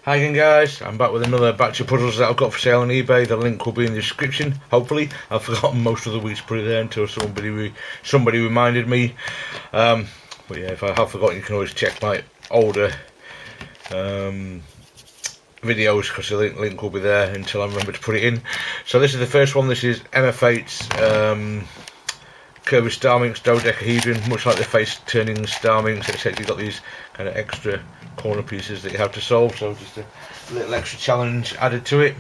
Hi again guys, I'm back with another batch of puzzles that I've got for sale on eBay. The link will be in the description, hopefully. I've forgotten most of the weeks to put it there until somebody reminded me. But yeah, if I have forgotten, you can always check my older videos, because the link will be there until I remember to put it in. So this is the first one. This is MF8's Kirby Starminx dodecahedron, much like the face turning Starminx, except you've got these kind of extra corner pieces that you have to solve, so just a little extra challenge added to it.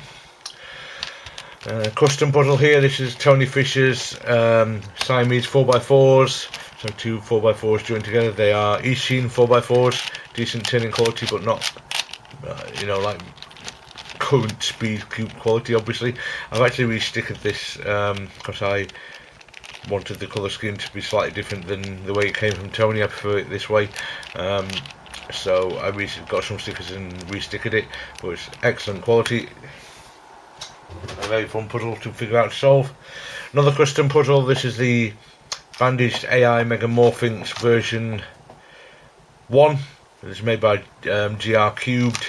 Custom puzzle here. This is Tony Fisher's Siamese 4x4s, so two 4x4s joined together. They are Ishin 4x4s, decent turning quality, but not like current speed cube quality. Obviously I've actually restickered this because I wanted the colour scheme to be slightly different than the way it came from Tony. I prefer it this way, so I got some stickers and restickered it, but it's excellent quality. A very fun puzzle to figure out to solve. Another custom puzzle. This is the Bandaged AI Mega Morphinx version 1. It's made by GR Cubed.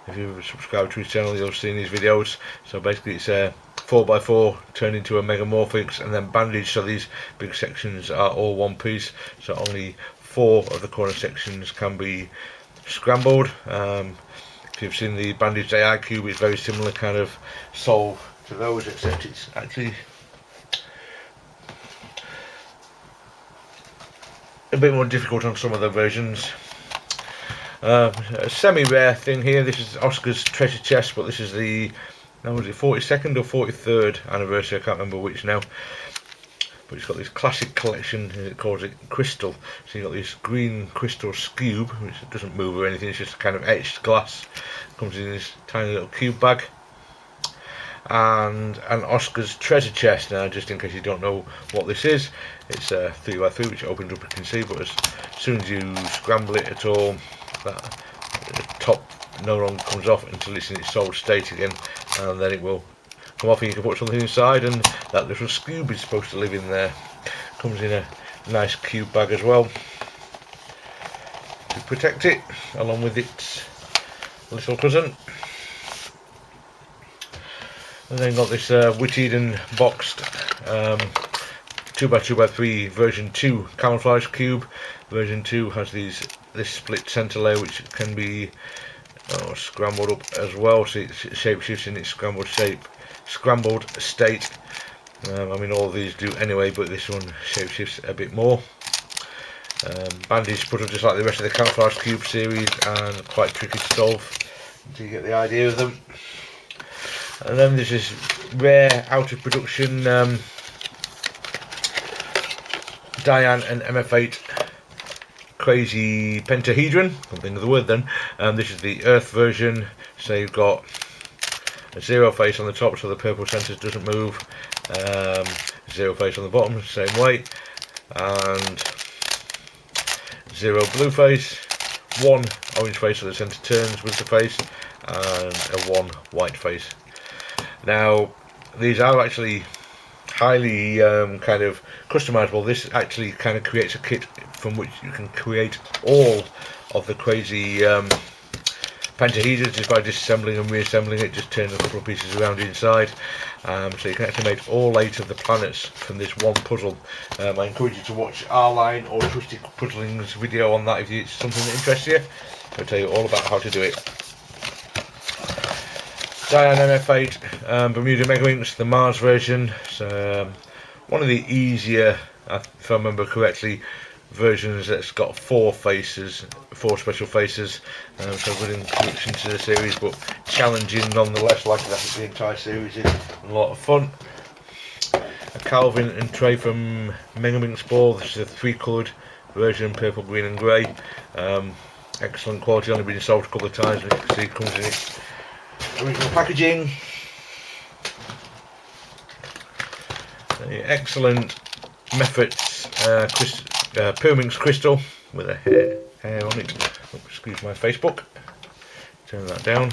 If you subscribe to his channel, you'll have seen these videos. So basically it's a 4x4 turned into a Mega Morphinx and then bandaged, so these big sections are all one piece, so only 4 of the corner sections can be scrambled. If you've seen the Bandaged AI Cube, it's very similar kind of solve to those, except it's actually a bit more difficult on some of the versions. A semi-rare thing here. This is Oscar's treasure chest, but this is the, now was it 42nd or 43rd anniversary, I can't remember which now, but it's got this classic collection, it calls it crystal. So you've got this green crystal cube, which doesn't move or anything, it's just kind of etched glass. Comes in this tiny little cube bag, and an Oscar's treasure chest. Now, just in case you don't know what this is, it's a 3x3 which opens up, you can see, but as soon as you scramble it at all, that the top no longer comes off until it's in its solid state again, and then it will come off and you can put something inside, and that little cube is supposed to live in there. Comes in a nice cube bag as well to protect it, along with its little cousin. And then got this Whitted and boxed 2x2x3 version 2 camouflage cube. Version 2 has this split center layer which can be scrambled up as well, so it shape shifts in its scrambled state. I mean, all of these do anyway, but this one shape shifts a bit more. Bandaged puzzle just like the rest of the camouflage cube series, and quite tricky to solve until you get the idea of them. And then this is rare out of production Diane and MF8 Crazy Pentahedron, can't think of the word then. This is the Earth version, so you've got a 0 face on the top, so the purple centre doesn't move, 0 face on the bottom, same way, and 0 blue face, 1 orange face so the centre turns with the face, and a 1 white face. Now these are actually highly kind of customizable. This actually kind of creates a kit from which you can create all of the crazy pentahedrons just by disassembling and reassembling it. Just turn a couple of pieces around inside, so you can actually make all 8 of the planets from this one puzzle. I encourage you to watch R-Line or Twisted Puzzling's video on that if it's something that interests you. I'll tell you all about how to do it. Diane MF8 Bermuda Megaminx, the Mars version. So one of the easier, if I remember correctly, versions that's got 4 faces, 4 special faces, so good introduction to the series, but challenging nonetheless, like that the entire series is, a lot of fun. A Calvin and Trey from Megaminx Ball. This is a 3-coloured version, purple, green and grey. Excellent quality, only been sold a couple of times, and you can see it comes in its original packaging. Excellent Mephits Pyraminx crystal with a hair on it. Oh, excuse my Facebook. Turn that down.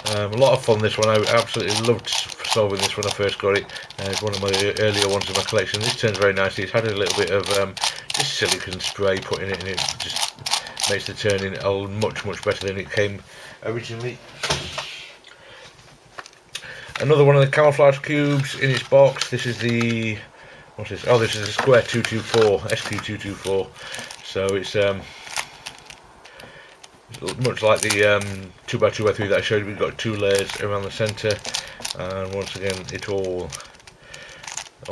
A lot of fun this one. I absolutely loved solving this when I first got it. It's one of my earlier ones in my collection. This turns very nicely. It's had a little bit of just silicone spray put in it, and it just makes the turning much better than it came originally. Another one of the camouflage cubes in its box. This is the, what's this? Oh, this is the Square 224, SQ224. So it's much like the 2x2x3 that I showed you. We've got 2 layers around the centre, and once again, all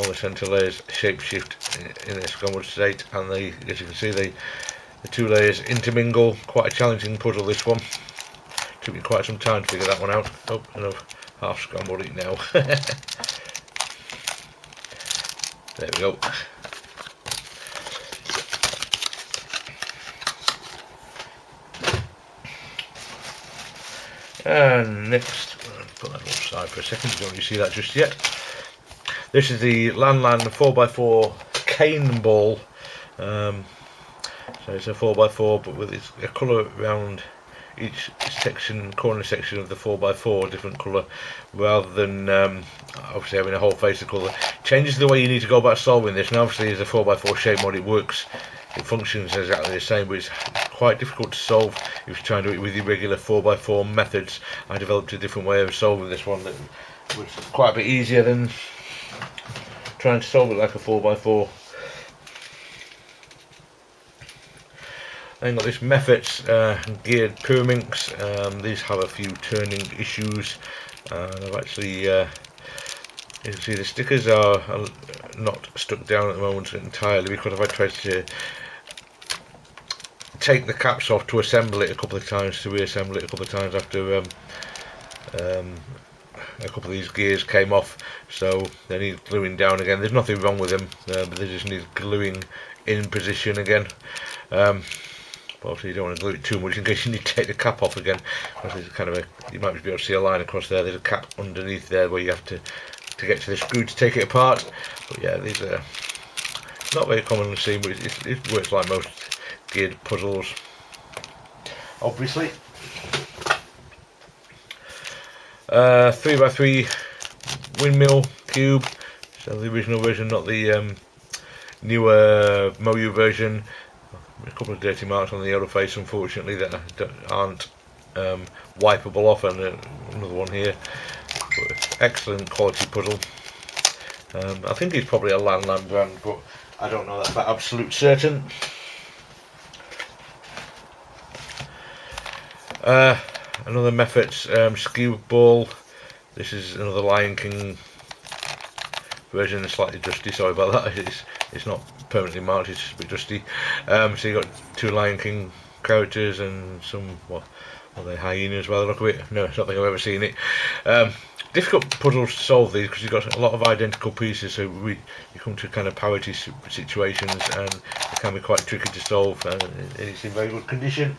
the centre layers shapeshift in this Scumwood state, and as you can see, the 2 layers intermingle. Quite a challenging puzzle, this one. Took me quite some time to figure that one out. Oh, enough. Half scrambled it now. There we go. And next, put that aside for a second, you don't really see that just yet. This is the Lan Lan 4x4 cane ball. So it's a 4x4, but with a colour around each section, corner section of the 4x4, different colour, rather than obviously having a whole face of colour. Changes the way you need to go about solving this, and obviously as a 4x4 shape mod it works, it functions exactly the same, but it's quite difficult to solve if you try and do it with your regular 4x4 methods. I developed a different way of solving this one that was quite a bit easier than trying to solve it like a 4x4. Then got this Mephits geared Pyraminx. These have a few turning issues, and I've actually, you can see the stickers are not stuck down at the moment entirely, because I've tried to take the caps off to assemble it a couple of times, to reassemble it a couple of times after a couple of these gears came off, so they need gluing down again. There's nothing wrong with them, but they just need gluing in position again. But obviously you don't want to glue it too much in case you need to take the cap off again. There's kind of you might be able to see a line across there. There's a cap underneath there where you have to get to the screw to take it apart. But yeah, these are not very commonly seen, but it works like most geared puzzles, obviously. 3x3 windmill cube. So the original version, not the newer Moyu version. A couple of dirty marks on the yellow face, unfortunately, that aren't wipeable off, and another one here. But excellent quality puzzle. I think it's probably a Lan Lan brand, but I don't know that for absolute certain. Another Mephits skew ball. This is another Lion King version, slightly dusty, sorry about that. It's not permanently marked, it's just a bit dusty. So you got 2 Lion King characters and some, what are they, hyenas by the look of it? No, I don't think I've ever seen it. Difficult puzzles to solve these, because you've got a lot of identical pieces, so you come to kind of parity situations, and it can be quite tricky to solve, and it's in very good condition.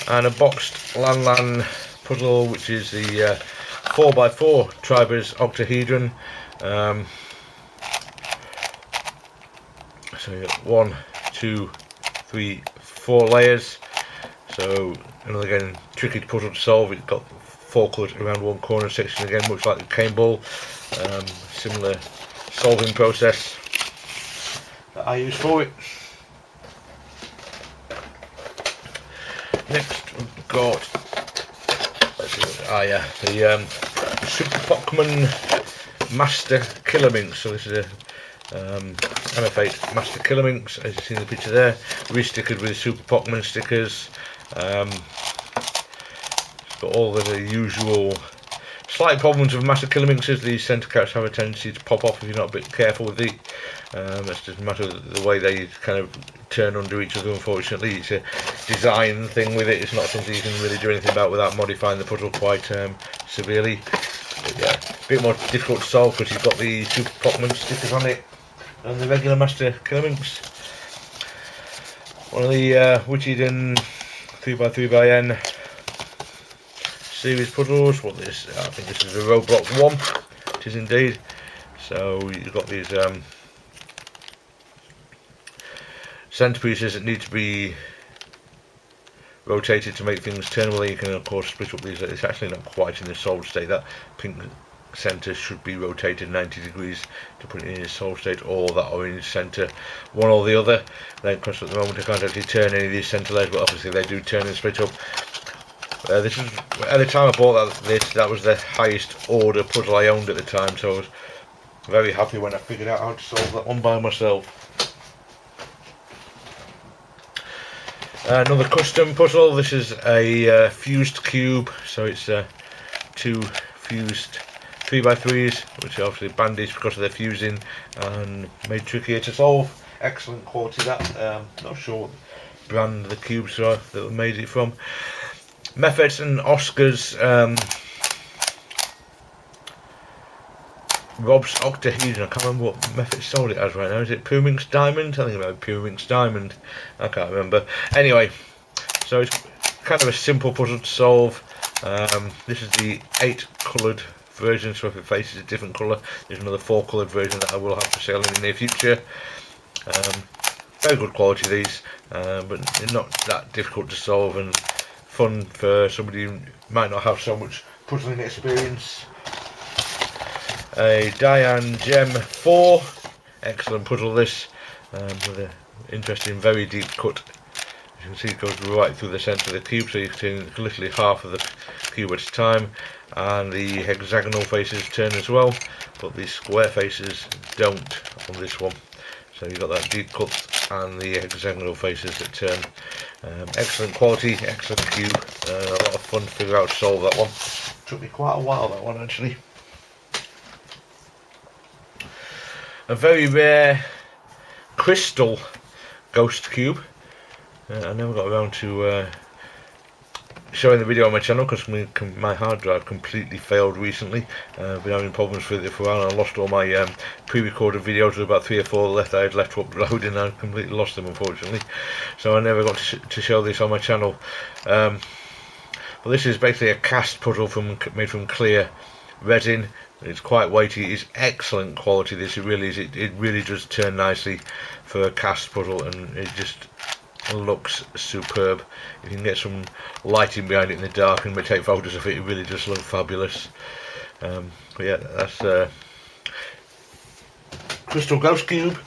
And a boxed Lan Lan puzzle, which is the 4x4 Tribers Octahedron. So you got 1, 2, 3, 4 layers. So another, again, tricky puzzle to solve. It's got 4 colours around one corner section again, much like the cane ball. Similar solving process that I use for it. Next we've got, the Super Pokémon Master Killer Minx. So this is a MF8 Master Killer Minx, as you see in the picture there, re-stickered with Super Pokémon stickers. It's got all the usual slight problems with Master Killer Minxes. These centre caps have a tendency to pop off if you're not a bit careful with it. That's just a matter of the way they kind of turn under each other, unfortunately. It's a design thing with it. It's not something you can really do anything about without modifying the puzzle quite severely. But yeah, a bit more difficult to solve because you've got the Super Pokémon stickers on it and the regular Master Killer Minx. One of the Wichiden 3x3xN series puzzles. What this? I think this is a Roblox 1. It is indeed. So you've got these centerpieces that need to be rotated to make things turn. Well, you can of course split up these. It's actually not quite in the solid state. That pink centre should be rotated 90 degrees to put it in its solve state, or that orange centre, one or the other. Then of course at the moment I can't actually turn any of these centre legs, but obviously they do turn and split up. This is, at the time I bought that was the highest order puzzle I owned at the time, so I was very happy when I figured out how to solve that one by myself. Another custom puzzle. This is a fused cube, so it's two fused 3x3s, which are obviously bandaged because of their fusing and made trickier to solve. Excellent quality that. Not sure what brand the cubes are that made it from. Mefferts and Oscars. Rob's Octahedron. I can't remember what Meffert sold it as right now. Is it Puminx Diamond? I think about Puminx Diamond. I can't remember. Anyway, so it's kind of a simple puzzle to solve. This is the 8 coloured version, so if it faces a different colour, there's another 4 coloured version that I will have for sale in the near future. Very good quality these, but not that difficult to solve and fun for somebody who might not have so much puzzling experience. A Diane Gem 4, excellent puzzle this, with an interesting very deep cut. As you can see, it goes right through the centre of the cube, so you can turn literally half of the cube at a time, and the hexagonal faces turn as well, but the square faces don't on this one. So you've got that deep cut and the hexagonal faces that turn. Excellent quality, excellent cube, a lot of fun to figure out to solve that one. Took me quite a while, that one actually. A very rare crystal ghost cube. I never got around to showing the video on my channel because my hard drive completely failed recently. I've been having problems with it for a while, and I lost all my pre-recorded videos. There were about 3 or 4 left I had left to upload, and I completely lost them unfortunately. So I never got to show this on my channel. Well, this is basically a cast puzzle made from clear resin. It's quite weighty. It's excellent quality. This it really is. It really does turn nicely for a cast puzzle, and it just looks superb. You can get some lighting behind it in the dark and take photos of it. It really does look fabulous. But yeah, that's Crystal Ghost Cube.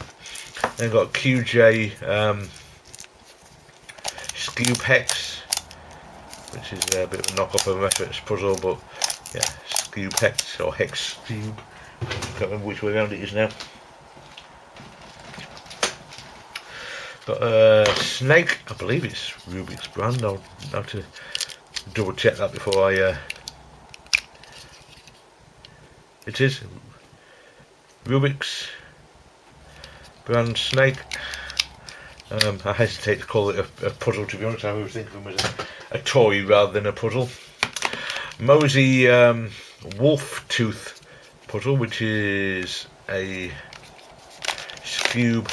Then got QJ Skewb Hex, which is a bit of a knockoff of a Mefferts puzzle, but yeah, Skewb Hex or Hex Cube. Can't remember which way around it is now. Got a Snake, I believe it's Rubik's brand. I'll have to double check that before I. It is Rubik's brand Snake. I hesitate to call it a puzzle, to be honest. I always think of them as a toy rather than a puzzle. Mosey Wolf Tooth puzzle, which is a Skewb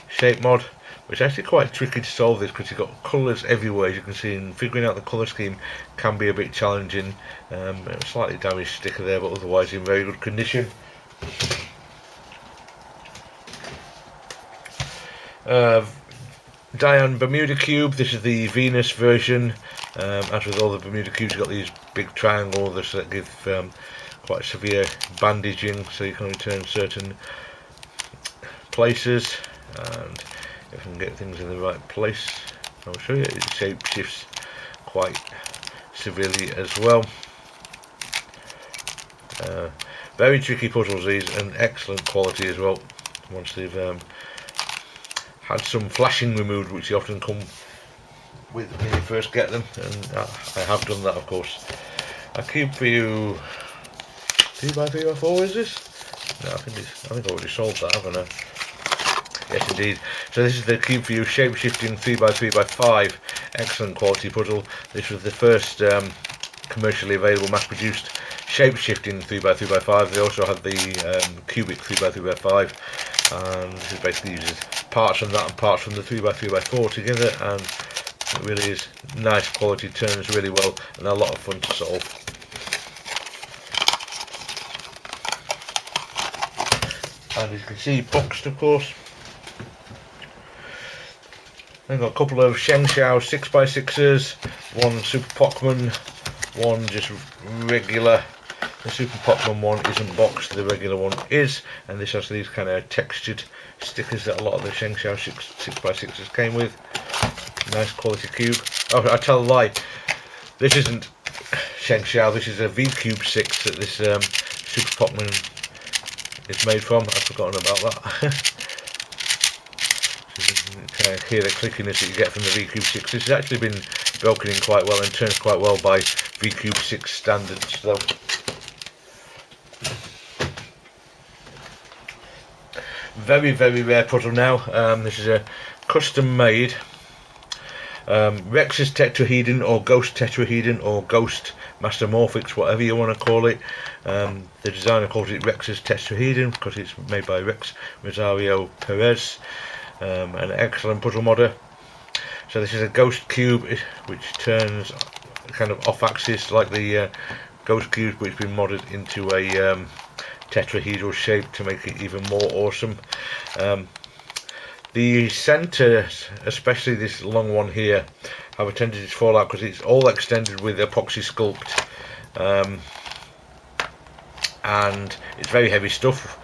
shape mod, which is actually quite tricky to solve this because you've got colours everywhere, as you can see, and figuring out the colour scheme can be a bit challenging. A slightly damaged sticker there, but otherwise in very good condition. Diane Bermuda Cube. This is the Venus version. As with all the Bermuda cubes, you've got these big triangles that give quite severe bandaging, so you can only turn certain places. And if I can get things in the right place, I'll show you. It shape shifts quite severely as well. Very tricky puzzles these, and excellent quality as well. Once they've had some flashing removed, which you often come with when you first get them, and I have done that, of course. A cube for you. 3x3x4 is this? No, I think I already solved that, haven't I? Yes, indeed. So this is the cube for you shape-shifting 3x3x5. Excellent quality puzzle. This was the first commercially available, mass-produced shape-shifting 3x3x5. They also had the cubic 3x3x5, and this is basically uses parts from that and parts from the 3x3x4 together, and it really is nice quality, turns really well, and a lot of fun to solve. And as you can see, boxed, of course. Then got a couple of Shengshao 6x6s, one Super Pokemon, one just regular The Super Popman one isn't boxed, the regular one is, and this has these kind of textured stickers that a lot of the Shengxiao 6x6s came with. Nice quality cube. Oh, I tell a lie, this isn't Shengxiao, this is a V-Cube 6 that this Super Popman is made from. I've forgotten about that. So you can hear the clickiness that you get from the V-Cube 6. This has actually been broken in quite well and turns quite well by V-Cube 6 standards though. Very, very rare puzzle now. This is a custom made Rex's Tetrahedron, or Ghost Tetrahedron, or Ghost Master Morphix, whatever you want to call it. The designer calls it Rex's Tetrahedron because it's made by Rex Rosario Perez, an excellent puzzle modder. So this is a ghost cube which turns kind of off axis like the ghost cube, but it's been modded into a tetrahedral shape to make it even more awesome. The centres, especially this long one here, have a tendency to fall out because it's all extended with epoxy sculpt, and it's very heavy stuff,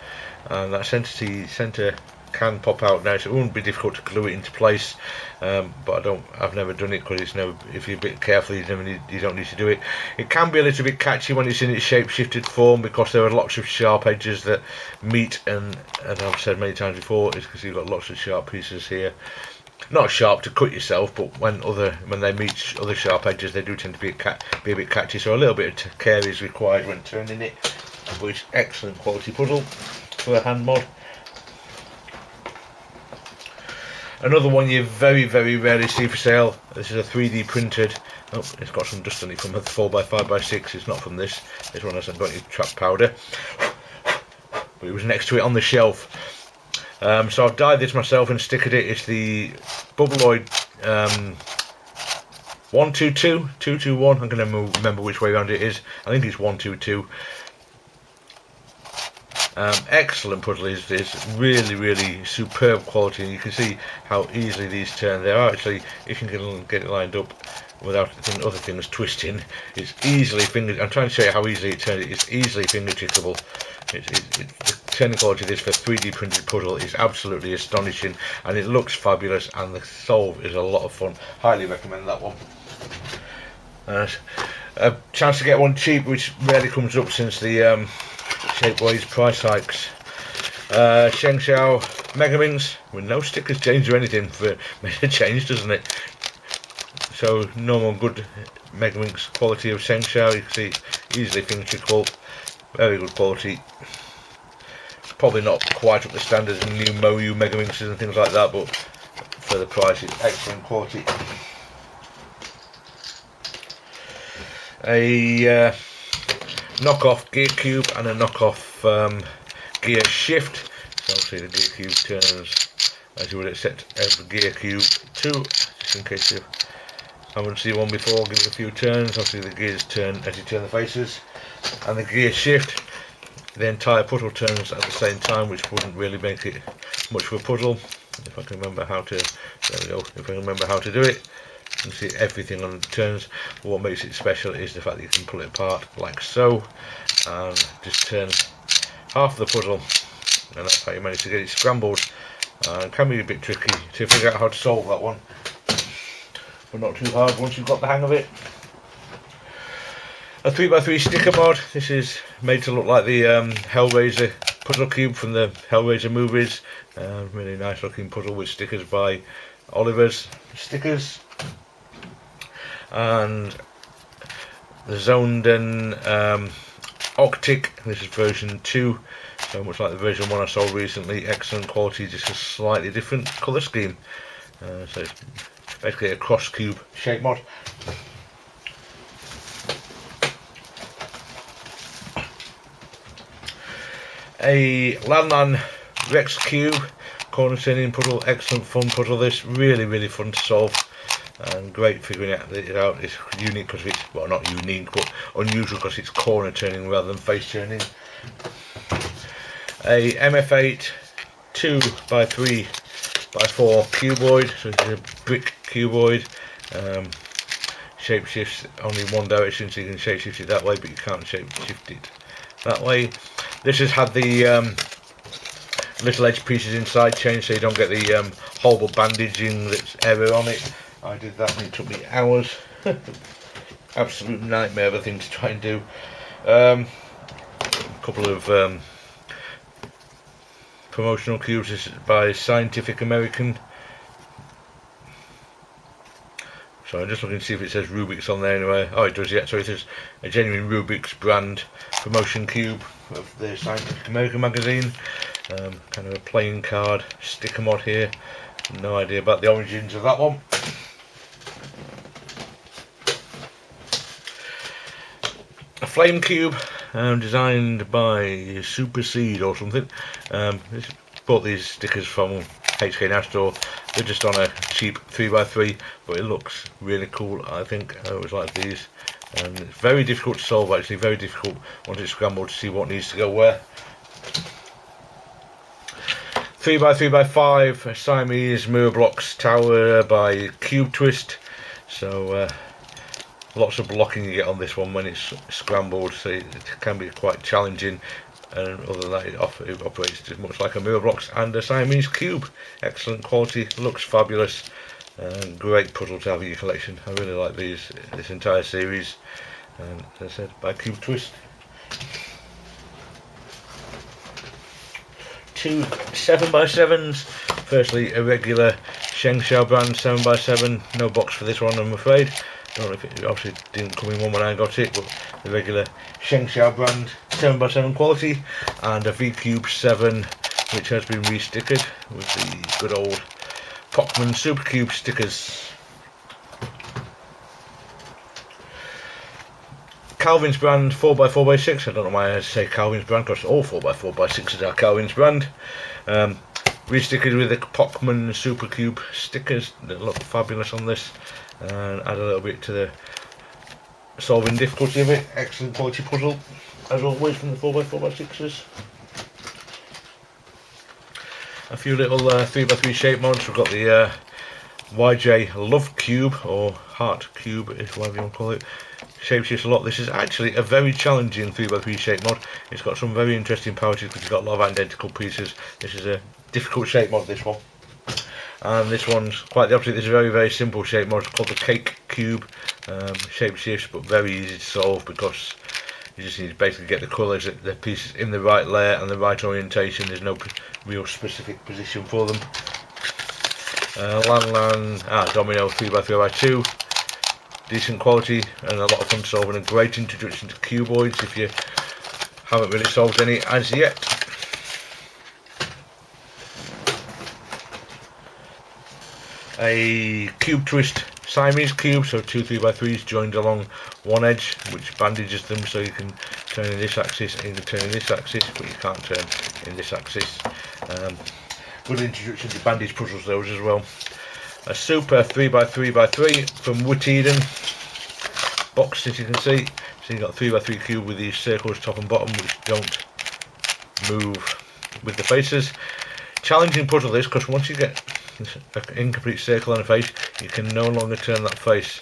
and that centre can pop out now, so it wouldn't be difficult to glue it into place, but I've never done it because if you're a bit careful you don't need to do it. It can be a little bit catchy when it's in its shape shifted form because there are lots of sharp edges that meet, and as I've said many times before, it's because you've got lots of sharp pieces here. Not sharp to cut yourself, but when they meet other sharp edges, they do tend to be a bit catchy, so a little bit of care is required when turning it, but it's excellent quality puzzle for a hand mod. Another one you very, very rarely see for sale. This is a 3D printed. Oh, it's got some dust on it from a 4x5x6. It's not from this. This one hasn't got any track powder, but it was next to it on the shelf. So I've dyed this myself and stickered it. It's the Bubbleoid 122, 221. I'm going to remember which way around it is. I think it's 122. Excellent puzzle. Is really, really superb quality, and you can see how easily these turn. They are actually, if you can get it lined up without other things twisting, it's easily I'm trying to show you how easily it turns. It's easily fingertickable. The turning quality of this for 3D printed puzzle is absolutely astonishing, and it looks fabulous, and the solve is a lot of fun. Highly recommend that one. A chance to get one cheap, which rarely comes up since the Shapeways price hikes. Shengxiao Megaminx with no stickers change or anything, makes a change, doesn't it? So normal good Megaminx quality of Shengxiao. You can see easily fingertickable, very good quality. Probably not quite up the standards of new Moyu Megaminxes and things like that, but for the price it's excellent quality. A knockoff gear cube and a knockoff gear shift. So obviously the gear cube turns as you would expect every gear cube to, just in case you haven't seen one before, give it a few turns. Obviously the gears turn as you turn the faces, and the gear shift, the entire puzzle turns at the same time, which wouldn't really make it much of a puzzle. If I can remember how to, there we go, if I can remember how to do it. You can see everything on the turns. What makes it special is the fact that you can pull it apart like so, and just turn half the puzzle, and that's how you manage to get it scrambled. It can be a bit tricky to figure out how to solve that one, but not too hard once you've got the hang of it. A 3x3 sticker mod. This is made to look like the Hellraiser puzzle cube from the Hellraiser movies. Really nice looking puzzle with stickers by Oliver's Stickers. And the Zonden Octic, this is version 2, so much like the version 1 I sold recently. Excellent quality, just a slightly different colour scheme. So it's basically a cross cube shape mod. A Lanlan Rex Cube corner turning puzzle, excellent fun puzzle. This really, really fun to solve, and great figuring it out. It's unique because it's, well, not unique, but unusual because it's corner turning rather than face turning. A MF8 2x3x4 cuboid, so it's a brick cuboid, shapeshifts only one direction, so you can shapeshift it that way, but you can't shapeshift it that way. This has had the little edge pieces inside changed, so you don't get the horrible bandaging that's error on it. I did that and it took me hours. Absolute nightmare of a thing to try and do. A couple of promotional cubes. This is by Scientific American. So I'm just looking to see if it says Rubik's on there anyway. Oh, it does, yeah. So it is a genuine Rubik's brand promotion cube of the Scientific American magazine. Kind of a playing card sticker mod here. No idea about the origins of that one. A flame cube designed by Super Seed or something. Bought these stickers from HK Nastor. They're just on a cheap 3x3, but it looks really cool. I think I always like these. It's very difficult to solve, actually, very difficult once it's scrambled to see what needs to go where. 3x3x5 Siamese Mirror Blocks Tower by Cube Twist. So lots of blocking you get on this one when it's scrambled, so it can be quite challenging. And other than that, it operates as much like a Mirror Blocks and a Siamese cube. Excellent quality, looks fabulous, great puzzle to have in your collection. I really like this entire series, and as I said, by Cube Twist. Two 7x7s. Firstly, a regular Shengxiao brand 7x7. No box for this one, I'm afraid. I don't know if it obviously didn't come in one when I got it, but the regular Shengxiao brand 7x7 quality, and a V-Cube 7 which has been re-stickered with the good old Pockman Super Cube stickers. Calvin's brand 4x4x6. I don't know why I say Calvin's brand, because all 4x4x6s are Calvin's brand. Re-stickered with the Pockman Super Cube stickers that look fabulous on this, and add a little bit to the solving difficulty of it. Excellent quality puzzle as always from the 4x4x6s. A few little 3x3 shape mods. We've got the YJ Love Cube, or Heart Cube, if whatever you want to call it. Shapeshifts a lot. This is actually a very challenging 3x3 shape mod. It's got some very interesting powers because it's got a lot of identical pieces. This is a difficult shape mod, this one. And this one's quite the opposite. This is a very, very simple shape mod. It's called the Cake Cube. Shapeshifts, but very easy to solve because you just need to basically get the colours, the pieces in the right layer and the right orientation. There's no real specific position for them. Domino 3x3x2. Decent quality and a lot of fun solving. A great introduction to cuboids if you haven't really solved any as yet. A Cube Twist Siamese cube, so two 3x3s joined along one edge, which bandages them so you can turn in this axis and you can turn in this axis, but you can't turn in this axis. Good introduction to bandage puzzles those as well. A super 3x3x3 from Wit Eden box, as you can see. So you've got a 3x3 cube with these circles top and bottom which don't move with the faces. Challenging puzzle this, because once you get an incomplete circle on a face, you can no longer turn that face,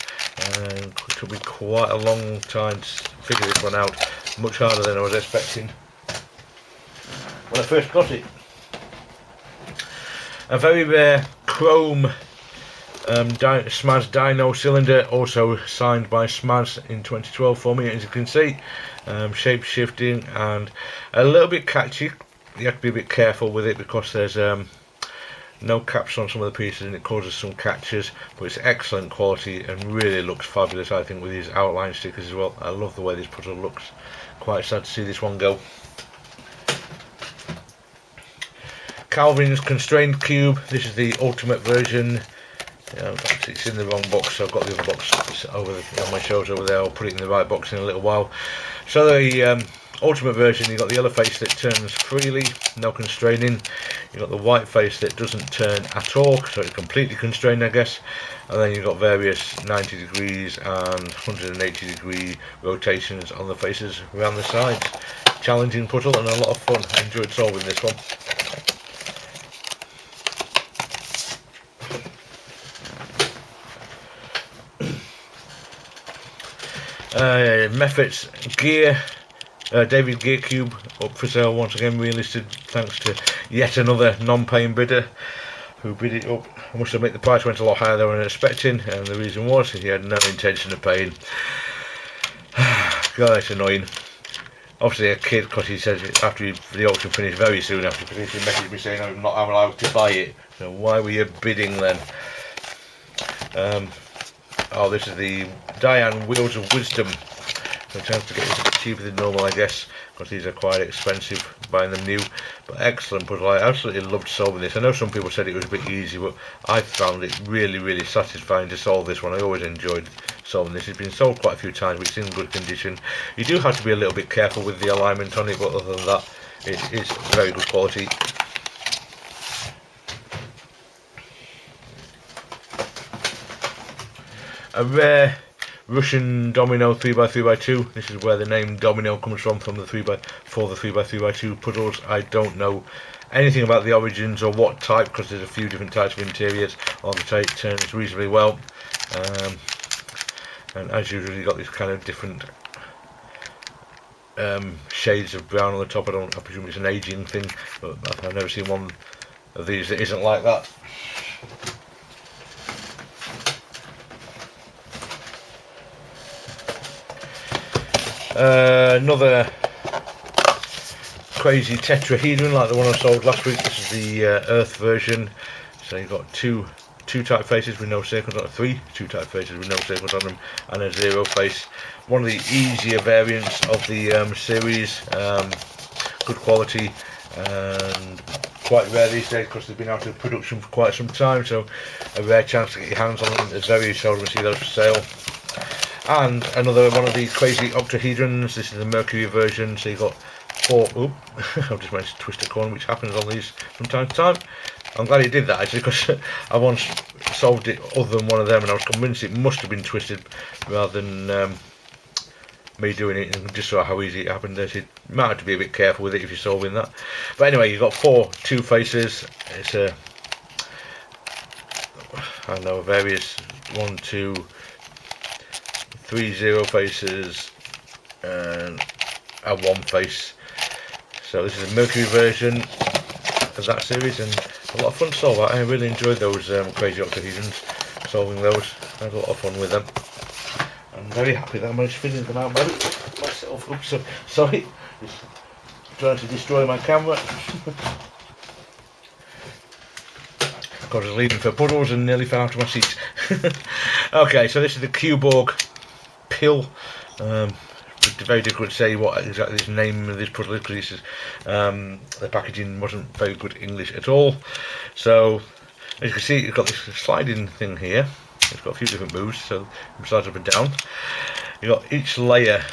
and it took me quite a long time to figure this one out. Much harder than I was expecting when I first got it. A very rare chrome Smaz Dino cylinder, also signed by Smaz in 2012 for me, as you can see. Shape shifting and a little bit catchy. You have to be a bit careful with it because there's no caps on some of the pieces and it causes some catches, but it's excellent quality and really looks fabulous, I think, with these outline stickers as well. I love the way this puzzle looks. Quite sad to see this one go. Calvin's Constrained Cube. This is the ultimate version. In fact, it's in the wrong box, so I've got the other box over on my shelves over there. I'll put it in the right box in a little while. So the ultimate version, you've got the yellow face that turns freely, no constraining. You've got the white face that doesn't turn at all, so it's completely constrained, I guess. And then you've got various 90 degrees and 180 degree rotations on the faces around the sides. Challenging puzzle and a lot of fun. I enjoyed solving this one. Meffert's Gear, David Gear Cube up for sale once again, relisted thanks to yet another non-paying bidder who bid it up. I must admit the price went a lot higher than I was expecting, and the reason was he had no intention of paying. God, that's annoying. Obviously a kid, because he says after the auction finished, very soon after finishing, messaged me saying I'm not allowed to buy it. So why were you bidding then? Oh, this is the Diane Wheels of Wisdom. So a chance to get this a bit cheaper than normal, I guess, because these are quite expensive buying them new. But excellent puzzle. I absolutely loved solving this. I know some people said it was a bit easy, but I found it really, really satisfying to solve this one. I always enjoyed solving this. It's been sold quite a few times, but it's in good condition. You do have to be a little bit careful with the alignment on it, but other than that, it is very good quality. A rare Russian Domino 3x3x2. This is where the name Domino comes from the 3x3x2 puzzles. I don't know anything about the origins or what type, because there's a few different types of interiors. All the tape turns reasonably well, and as usual you've got this kind of different shades of brown on the top. I presume it's an aging thing, but I've never seen one of these that isn't like that. Another crazy tetrahedron like the one I sold last week. This is the Earth version. So you've got two typefaces with no circles on them, two typefaces with no circles on them, and a zero face. One of the easier variants of the series. Good quality and quite rare these days because they've been out of production for quite some time. So a rare chance to get your hands on them. There's very seldom see those for sale. And another one of these crazy octahedrons. This is the Mercury version. So you've got four. Oop, I've just managed to twist a corner, which happens on these from time to time. I'm glad it did that actually, because I once solved it other than one of them, and I was convinced it must have been twisted rather than me doing it. And just saw how easy it happened. You might have to be a bit careful with it if you're solving that. But anyway, you've got two faces. It's I don't know, various 1, 2, 3 zero faces and a one face. So this is a Mercury version of that series, and a lot of fun to solve. I really enjoyed those crazy octahedrons, solving those. I had a lot of fun with them. I'm very happy that I managed to figure them out myself. Oops, sorry, just trying to destroy my camera. I was leaving for puddles and nearly fell out of my seat. Okay, so this is the Cuborg Pill. It's very difficult to say what exactly this name of this puzzle is, because the packaging wasn't very good English at all. So as you can see, it's got this sliding thing here. It's got a few different moves, so it slides up and down. You got each layer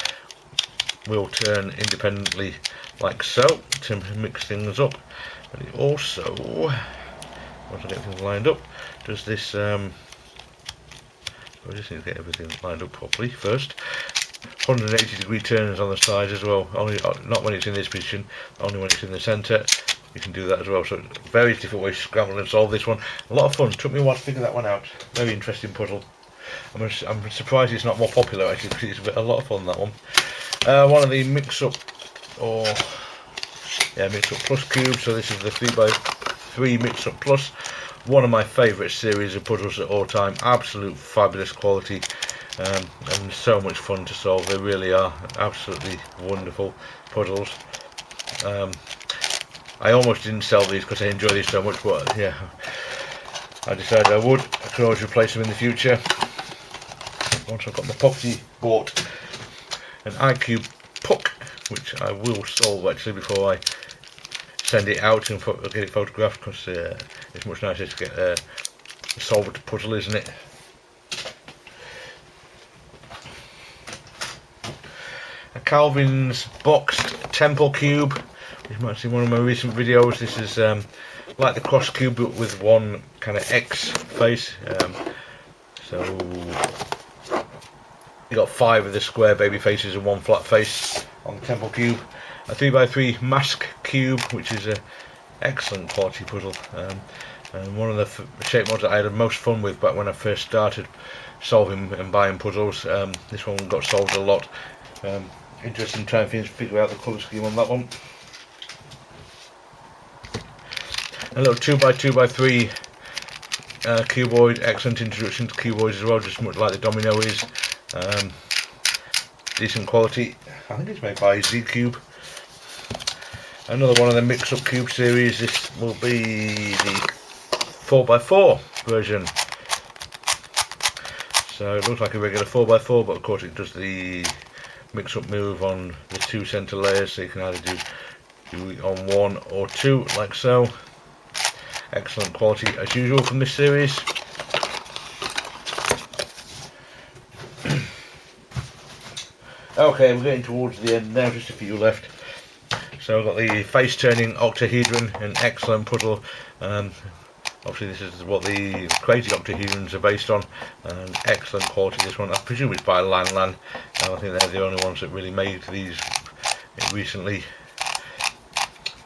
will turn independently like so to mix things up, but it also, once I get things lined up, does this. I just need to get everything lined up properly first. 180-degree turns on the sides as well. Only not when it's in this position, only when it's in the centre. You can do that as well. So various different ways to scramble and solve this one. A lot of fun. Took me a while to figure that one out. Very interesting puzzle. I'm surprised it's not more popular actually, because it's a lot of fun, that one. One of the mix-up plus cubes. So this is the 3x3 mix-up plus. One of my favourite series of puzzles at all time. Absolute fabulous quality, and so much fun to solve. They really are absolutely wonderful puzzles. I almost didn't sell these because I enjoy these so much, but yeah, I decided I would. I could always replace them in the future once I've got my property bought. An iCube Puck, which I will solve actually before I send it out and get it photographed, because it's much nicer to get a solved puzzle, isn't it? A Calvin's boxed temple cube. You might see one of my recent videos. This is like the cross cube, but with one kind of X face. So you got 5 of the square baby faces and 1 flat face on the temple cube. A 3x3 mask cube, which is a excellent quality puzzle. and one of the shape mods that I had the most fun with back when I first started solving and buying puzzles. This one got solved a lot. Interesting trying to figure out the colour scheme on that one. A little 2x2x3 cuboid, excellent introduction to cuboids as well, just much like the domino is. Decent quality. I think it's made by Z-Cube. Another one of the mix-up cube series. This will be the 4x4 version. So it looks like a regular 4x4, but of course it does the mix-up move on the two centre layers, so you can either do it on one or two, like so. Excellent quality as usual from this series. Okay, we're getting towards the end now, just a few left. So I've got the face turning octahedron, an excellent puzzle. Obviously this is what the crazy octahedrons are based on, and excellent quality this one. I presume it's by Lan Lan. I think they're the only ones that really made these recently,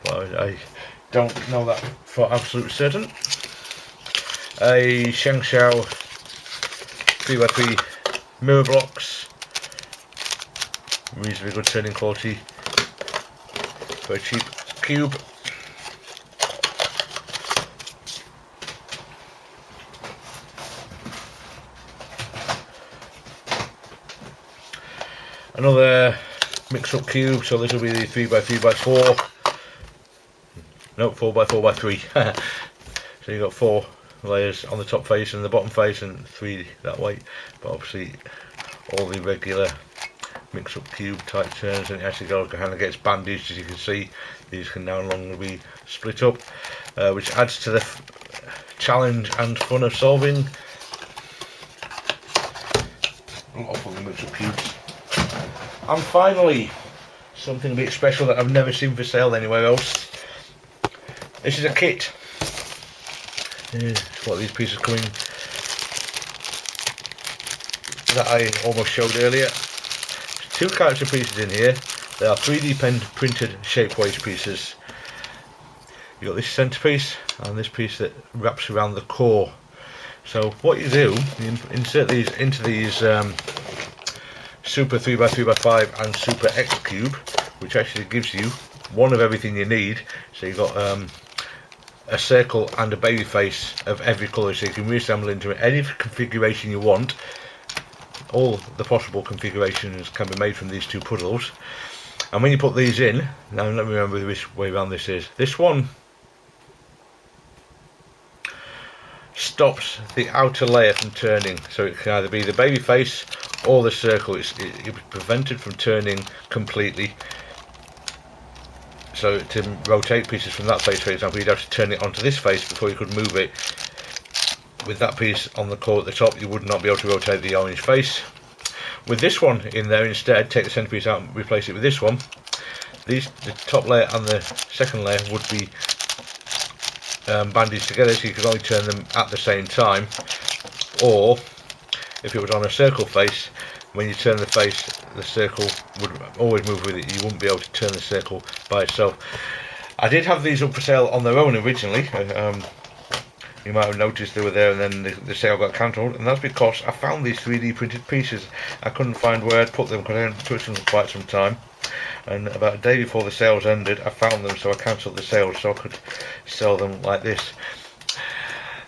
but I don't know that for absolute certain. A Shengshou 3x3 mirror blocks, reasonably good turning quality for a cheap cube. Another mix-up cube, so this will be the 3x3x4. No, 4x4x3. So you've got 4 layers on the top face and the bottom face, and 3 that way. But obviously, all the regular mix-up cube type turns, and it actually kind of gets bandaged, as you can see. These can no longer be split up, which adds to the challenge and fun of solving. A lot of fun mix-up cubes. And finally, something a bit special that I've never seen for sale anywhere else. This is a kit. Here's what these pieces come in that I almost showed earlier. There's 2 character pieces in here. They are 3D printed shapeways pieces. You've got this centerpiece and this piece that wraps around the core. So what you do, you insert these into these Super 3x3x5 and Super X Cube, which actually gives you one of everything you need. So you've got a circle and a baby face of every colour, so you can reassemble into any configuration you want. All the possible configurations can be made from these 2 puzzles. And when you put these in, now let me remember which way around this is. This one stops the outer layer from turning, so it can either be the baby face or the circle. It's prevented from turning completely. So to rotate pieces from that face, for example, you'd have to turn it onto this face before you could move it. With that piece on the core at the top, you would not be able to rotate the orange face. With this one in there instead, take the centerpiece out and replace it with this one. The top layer and the second layer would be bandaged together, so you could only turn them at the same time. Or if it was on a circle face, when you turn the face, the circle would always move with it. You wouldn't be able to turn the circle by itself. I did have these up for sale on their own originally. You might have noticed they were there, and then the sale got cancelled, and that's because I found these 3D printed pieces. I couldn't find where I'd put them because I hadn't touched them for quite some time, and about a day before the sales ended I found them, so I cancelled the sales so I could sell them like this.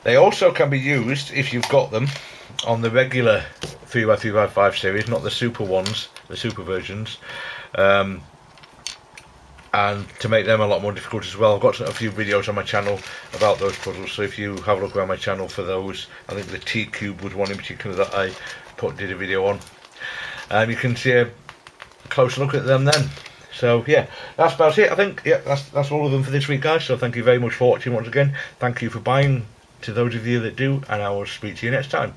They also can be used, if you've got them, on the regular 3x3x5 series, not the super ones, the super versions, and to make them a lot more difficult as well. I've got a few videos on my channel about those puzzles, so if you have a look around my channel for those, I think the T-Cube was one in particular that I did a video on. You can see a close look at them then. So yeah, that's about it. I think that's all of them for this week, guys. So thank you very much for watching once again. Thank you for buying, to those of you that do, and I will speak to you next time.